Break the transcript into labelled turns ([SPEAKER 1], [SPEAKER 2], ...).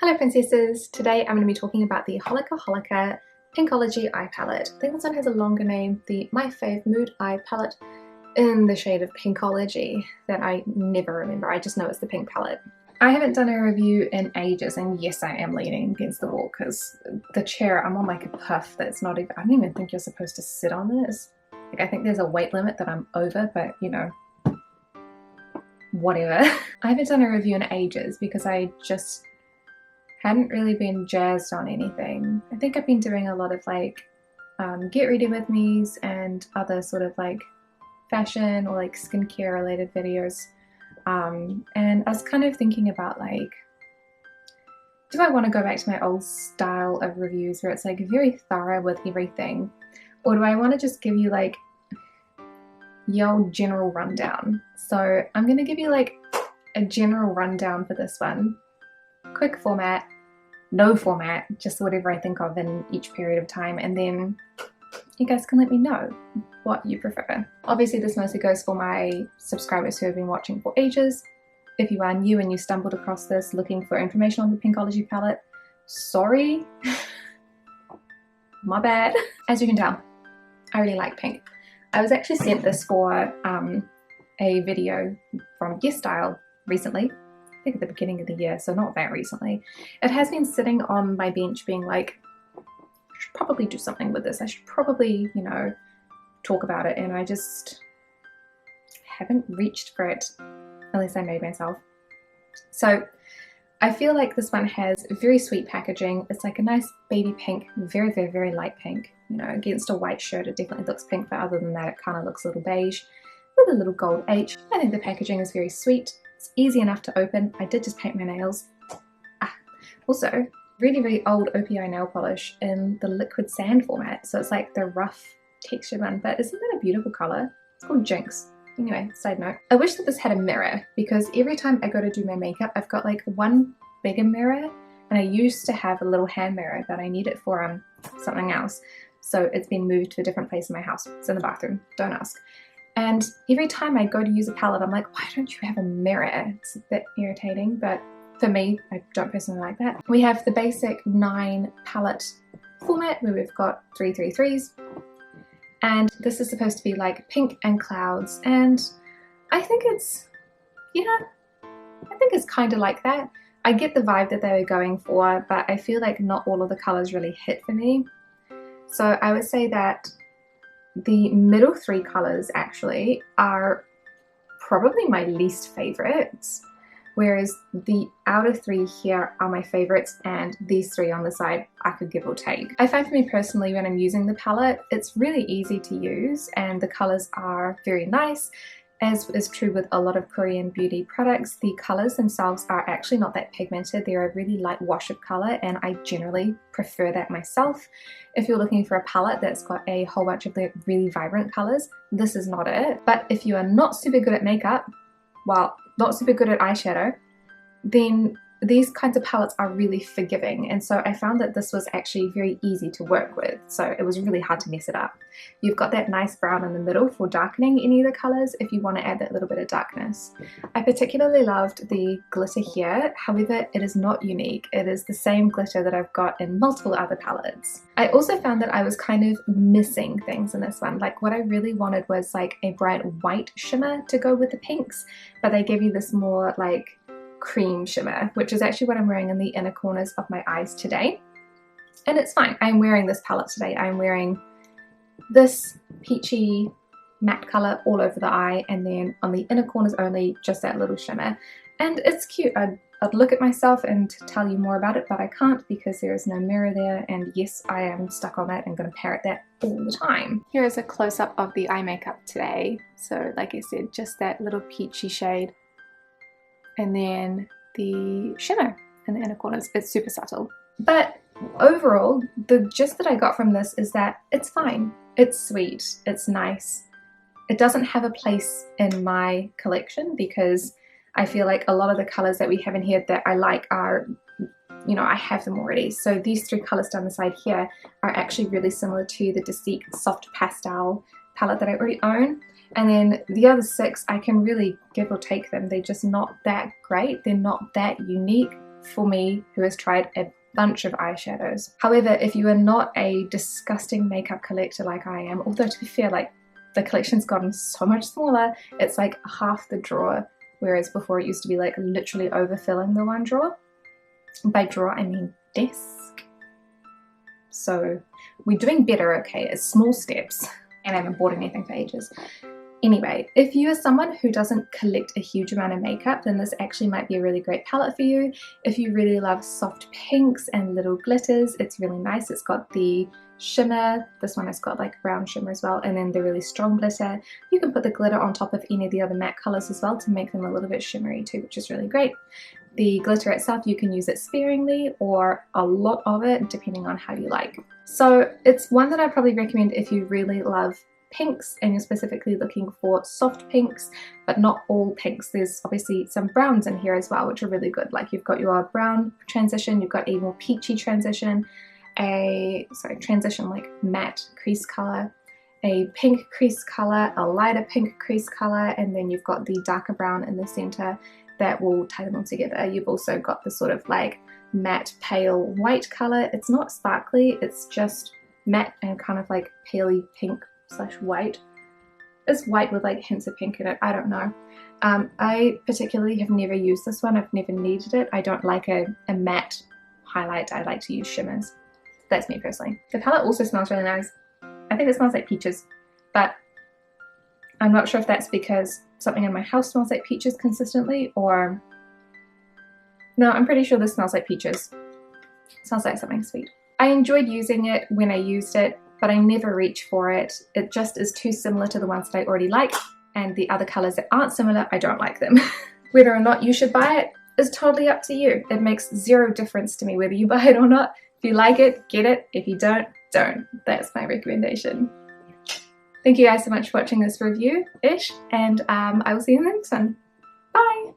[SPEAKER 1] Hello princesses! Today I'm going to be talking about the Holika Pinkology eye palette. I think this one has a longer name, the My Fave Mood Eye Palette in the shade of Pinkology that I never remember. I just know it's the pink palette. I haven't done a review in ages, and yes, I am leaning against the wall because the chair, I'm on like a puff that's not even, I don't even think you're supposed to sit on this. Like, I think there's a weight limit that I'm over, but you know, whatever. I haven't done a review in ages because I just hadn't really been jazzed on anything. I think I've been doing a lot of like get ready with me's and other sort of like fashion or like skincare related videos, and I was kind of thinking about like, do I want to go back to my old style of reviews where it's like very thorough with everything, or do I want to just give you like your general rundown? So I'm gonna give you like a general rundown for this one. Quick format, no format, just whatever I think of in each period of time, and then you guys can let me know what you prefer. Obviously this mostly goes for my subscribers who have been watching for ages. If you are new and you stumbled across this looking for information on the Pinkology palette, sorry, my bad. As you can tell, I really like pink. I was actually sent this for a video from Guest Style recently. I think at the beginning of the year, so not that recently. It has been sitting on my bench being like, I should probably do something with this. I should probably, you know, talk about it, and I just haven't reached for it unless I made myself. So I feel like this one has very sweet packaging. It's like a nice baby pink, very, very, very light pink. You know, against a white shirt it definitely looks pink, but other than that it kind of looks a little beige with a little gold H. I think the packaging is very sweet. It's easy enough to open. I did just paint my nails. Also, really, really old OPI nail polish in the liquid sand format. So it's like the rough textured one, but isn't that a beautiful color? It's called Jinx. Anyway, side note. I wish that this had a mirror, because every time I go to do my makeup, I've got like one bigger mirror, and I used to have a little hand mirror, but I need it for something else. So it's been moved to a different place in my house. It's in the bathroom, don't ask. And every time I go to use a palette, I'm like, why don't you have a mirror? It's a bit irritating, but for me, I don't personally like that. We have the basic 9 palette format where we've got 333s. And this is supposed to be like pink and clouds. And I think it's, yeah, I think it's kind of like that. I get the vibe that they were going for, but I feel like not all of the colors really hit for me. So I would say that the middle 3 colors actually are probably my least favorites, whereas the outer 3 here are my favorites, and these 3 on the side I could give or take. I find for me personally, when I'm using the palette, it's really easy to use and the colors are very nice. As is true with a lot of Korean beauty products, the colors themselves are actually not that pigmented. They're a really light wash of color, and I generally prefer that myself. If you're looking for a palette that's got a whole bunch of really vibrant colors, this is not it. But if you are not super good at makeup, well, not super good at eyeshadow, then these kinds of palettes are really forgiving, and so I found that this was actually very easy to work with, so it was really hard to mess it up. You've got that nice brown in the middle for darkening any of the colors if you want to add that little bit of darkness. I particularly loved the glitter here, however it is not unique. It is the same glitter that I've got in multiple other palettes. I also found that I was kind of missing things in this one. Like, what I really wanted was like a bright white shimmer to go with the pinks, but they give you this more like cream shimmer, which is actually what I'm wearing in the inner corners of my eyes today. And it's fine. I'm wearing this palette today. I'm wearing this peachy matte color all over the eye, and then on the inner corners only, just that little shimmer. And it's cute. I'd look at myself and tell you more about it, but I can't because there is no mirror there, and yes, I am stuck on that and going to parrot that all the time. Here is a close-up of the eye makeup today. So like I said, just that little peachy shade, and then the shimmer in the inner corners. It's super subtle. But overall, the gist that I got from this is that it's fine. It's sweet. It's nice. It doesn't have a place in my collection because I feel like a lot of the colors that we have in here that I like are, you know, I have them already. So these 3 colors down the side here are actually really similar to the Deceit Soft Pastel palette that I already own. And then the other 6, I can really give or take them. They're just not that great. They're not that unique for me who has tried a bunch of eyeshadows. However, if you are not a disgusting makeup collector like I am, although to be fair, like the collection's gotten so much smaller, it's like half the drawer, whereas before it used to be like literally overfilling the one drawer. By drawer I mean desk. So we're doing better, okay? It's small steps, and I haven't bought anything for ages. Anyway, if you are someone who doesn't collect a huge amount of makeup, then this actually might be a really great palette for you. If you really love soft pinks and little glitters, it's really nice. It's got the shimmer, this one has got like brown shimmer as well, and then the really strong glitter. You can put the glitter on top of any of the other matte colors as well to make them a little bit shimmery too, which is really great. The glitter itself, you can use it sparingly or a lot of it depending on how you like. So it's one that I probably recommend if you really love pinks and you're specifically looking for soft pinks, but not all pinks. There's obviously some browns in here as well, which are really good. Like you've got your brown transition, you've got a more peachy transition, transition like matte crease color, a pink crease color, a lighter pink crease color, and then you've got the darker brown in the center that will tie them all together. You've also got the sort of like matte pale white color. It's not sparkly, it's just matte and kind of like paley pink / white. It's white with like hints of pink in it, I don't know. I particularly have never used this one, I've never needed it. I don't like a matte highlight, I like to use shimmers. That's me personally. The palette also smells really nice. I think it smells like peaches, but I'm not sure if that's because something in my house smells like peaches consistently, or no, I'm pretty sure this smells like peaches. It smells like something sweet. I enjoyed using it when I used it, but I never reach for it. It just is too similar to the ones that I already like, and the other colors that aren't similar, I don't like them. Whether or not you should buy it is totally up to you. It makes zero difference to me whether you buy it or not. If you like it, get it. If you don't, don't. That's my recommendation. Thank you guys so much for watching this review-ish, and I will see you in the next one. Bye!